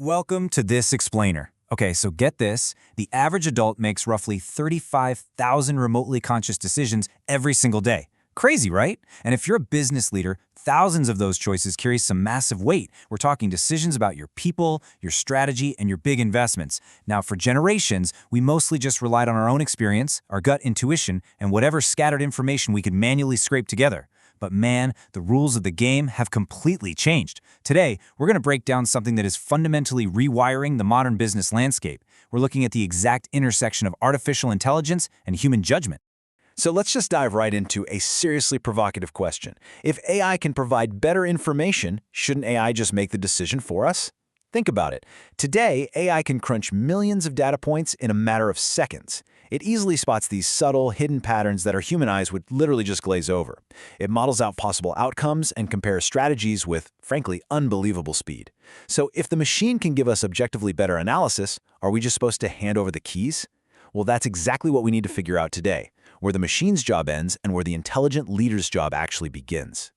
Welcome to This Explainer. Okay, so get this. The average adult makes roughly 35,000 remotely conscious decisions every single day. Crazy, right? And if you're a business leader, thousands of those choices carry some massive weight. We're talking decisions about your people, your strategy, and your big investments. Now, for generations, we mostly just relied on our own experience, our gut intuition, and whatever scattered information we could manually scrape together. But man, the rules of the game have completely changed. Today, we're going to break down something that is fundamentally rewiring the modern business landscape. We're looking at the exact intersection of artificial intelligence and human judgment. So let's just dive right into a seriously provocative question. If AI can provide better information, shouldn't AI just make the decision for us? Think about it. Today, AI can crunch millions of data points in a matter of seconds. It easily spots these subtle, hidden patterns that our human eyes would literally just glaze over. It models out possible outcomes and compares strategies with, frankly, unbelievable speed. So if the machine can give us objectively better analysis, are we just supposed to hand over the keys? Well, that's exactly what we need to figure out today, where the machine's job ends and where the intelligent leader's job actually begins.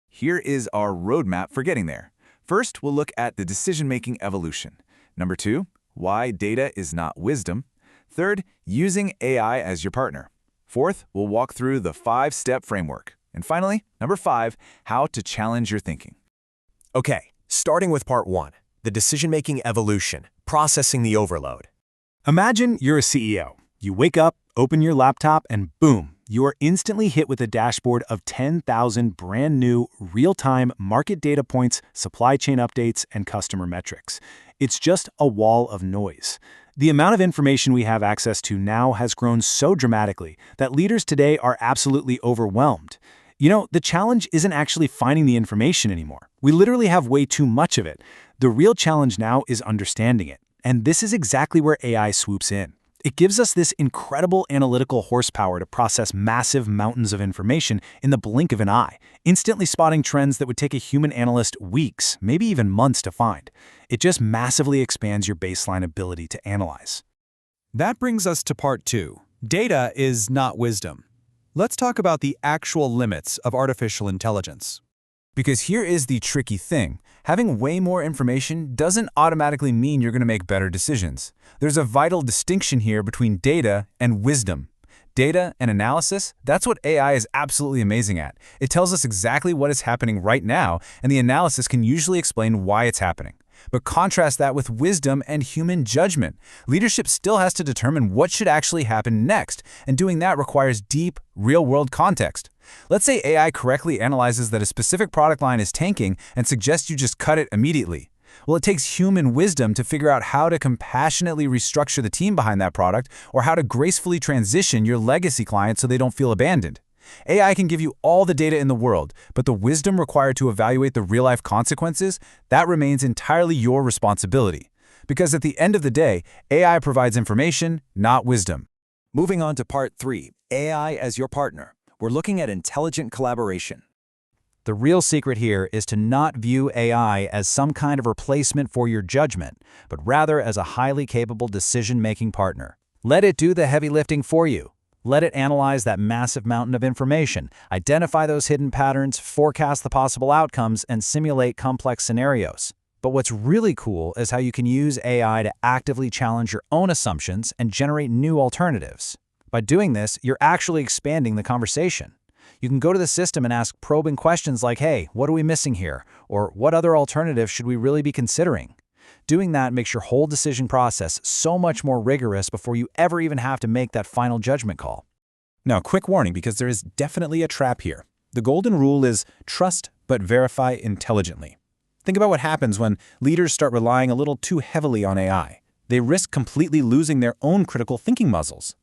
Here is our roadmap for getting there. First, we'll look at the decision-making evolution. Number 2, why data is not wisdom. Third, using AI as your partner. Fourth, we'll walk through the 5-step framework. And finally, number 5, how to challenge your thinking. Okay, starting with part 1, the decision-making evolution, processing the overload. Imagine you're a CEO. You wake up, open your laptop, and boom, you are instantly hit with a dashboard of 10,000 brand new, real-time market data points, supply chain updates, and customer metrics. It's just a wall of noise. The amount of information we have access to now has grown so dramatically that leaders today are absolutely overwhelmed. You know, the challenge isn't actually finding the information anymore. We literally have way too much of it. The real challenge now is understanding it. And this is exactly where AI swoops in. It gives us this incredible analytical horsepower to process massive mountains of information in the blink of an eye, instantly spotting trends that would take a human analyst weeks, maybe even months to find. It just massively expands your baseline ability to analyze. That brings us to part 2. Data is not wisdom. Let's talk about the actual limits of artificial intelligence. Because here is the tricky thing. Having way more information doesn't automatically mean you're going to make better decisions. There's a vital distinction here between data and wisdom. Data and analysis, that's what AI is absolutely amazing at. It tells us exactly what is happening right now, and the analysis can usually explain why it's happening. But contrast that with wisdom and human judgment. Leadership still has to determine what should actually happen next, and doing that requires deep, real-world context. Let's say AI correctly analyzes that a specific product line is tanking and suggests you just cut it immediately. Well, it takes human wisdom to figure out how to compassionately restructure the team behind that product or how to gracefully transition your legacy clients so they don't feel abandoned. AI can give you all the data in the world, but the wisdom required to evaluate the real-life consequences, that remains entirely your responsibility. Because at the end of the day, AI provides information, not wisdom. Moving on to part 3, AI as your partner. We're looking at intelligent collaboration. The real secret here is to not view AI as some kind of replacement for your judgment, but rather as a highly capable decision-making partner. Let it do the heavy lifting for you. Let it analyze that massive mountain of information, identify those hidden patterns, forecast the possible outcomes, and simulate complex scenarios. But what's really cool is how you can use AI to actively challenge your own assumptions and generate new alternatives. By doing this, you're actually expanding the conversation. You can go to the system and ask probing questions like, hey, what are we missing here? Or what other alternatives should we really be considering? Doing that makes your whole decision process so much more rigorous before you ever even have to make that final judgment call. Now, quick warning, because there is definitely a trap here. The golden rule is trust but verify intelligently. Think about what happens when leaders start relying a little too heavily on AI. They risk completely losing their own critical thinking muscles.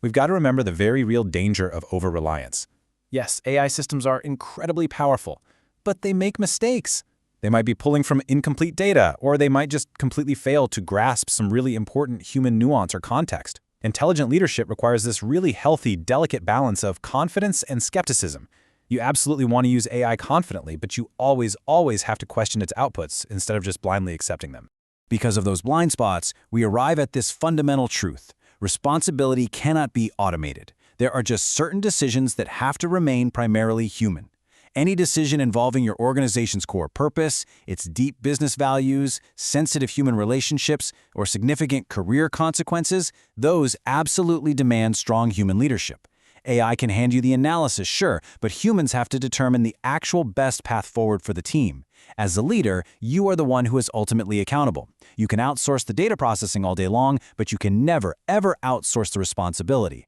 We've got to remember the very real danger of over-reliance. Yes, AI systems are incredibly powerful, but they make mistakes. They might be pulling from incomplete data, or they might just completely fail to grasp some really important human nuance or context. Intelligent leadership requires this really healthy, delicate balance of confidence and skepticism. You absolutely want to use AI confidently, but you always have to question its outputs instead of just blindly accepting them. Because of those blind spots, we arrive at this fundamental truth. Responsibility cannot be automated. There are just certain decisions that have to remain primarily human. Any decision involving your organization's core purpose, its deep business values, sensitive human relationships, or significant career consequences, those absolutely demand strong human leadership. AI can hand you the analysis, sure, but humans have to determine the actual best path forward for the team. As the leader, you are the one who is ultimately accountable. You can outsource the data processing all day long, but you can never, ever outsource the responsibility.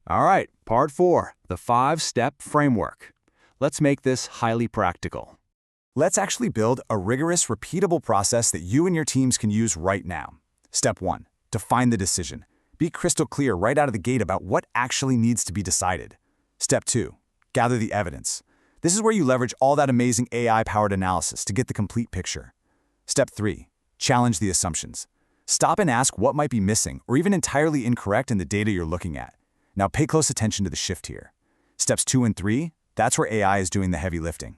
All right, part 4, the 5-step framework. Let's make this highly practical. Let's actually build a rigorous, repeatable process that you and your teams can use right now. Step 1. Define the decision. Be crystal clear right out of the gate about what actually needs to be decided. Step 2. Gather the evidence. This is where you leverage all that amazing AI-powered analysis to get the complete picture. Step 3. Challenge the assumptions. Stop and ask what might be missing or even entirely incorrect in the data you're looking at. Now pay close attention to the shift here. Steps 2 and 3, that's where AI is doing the heavy lifting.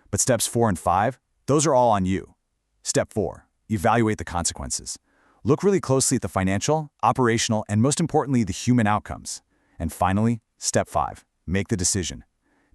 But steps 4 and 5, those are all on you. Step 4. Evaluate the consequences. Look really closely at the financial, operational, and most importantly, the human outcomes. And finally, step 5. Make the decision.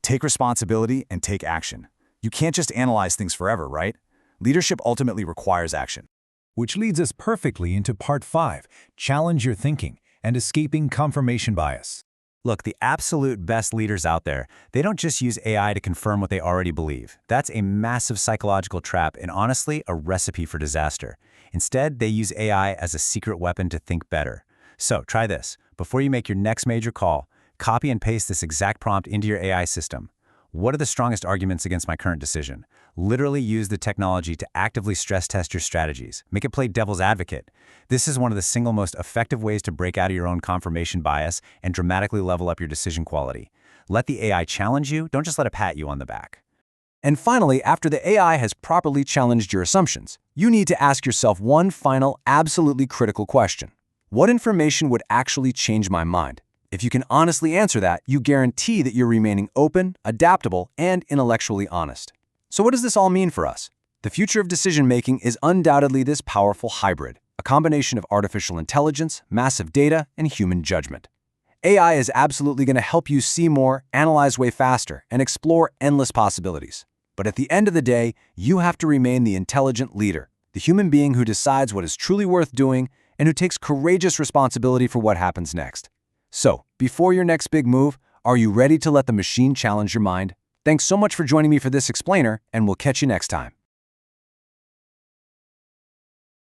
Take responsibility and take action. You can't just analyze things forever, right? Leadership ultimately requires action. Which leads us perfectly into part 5, challenge your thinking and escaping confirmation bias. Look, the absolute best leaders out there, they don't just use AI to confirm what they already believe. That's a massive psychological trap and honestly, a recipe for disaster. Instead, they use AI as a secret weapon to think better. So try this. Before you make your next major call, copy and paste this exact prompt into your AI system. What are the strongest arguments against my current decision? Literally use the technology to actively stress test your strategies. Make it play devil's advocate. This is one of the single most effective ways to break out of your own confirmation bias and dramatically level up your decision quality. Let the AI challenge you, don't just let it pat you on the back. And finally, after the AI has properly challenged your assumptions, you need to ask yourself one final, absolutely critical question. What information would actually change my mind? If you can honestly answer that, you guarantee that you're remaining open, adaptable, and intellectually honest. So what does this all mean for us? The future of decision-making is undoubtedly this powerful hybrid, a combination of artificial intelligence, massive data, and human judgment. AI is absolutely going to help you see more, analyze way faster, and explore endless possibilities. But at the end of the day, you have to remain the intelligent leader, the human being who decides what is truly worth doing and who takes courageous responsibility for what happens next. So, before your next big move, are you ready to let the machine challenge your mind? Thanks so much for joining me for this explainer, and we'll catch you next time.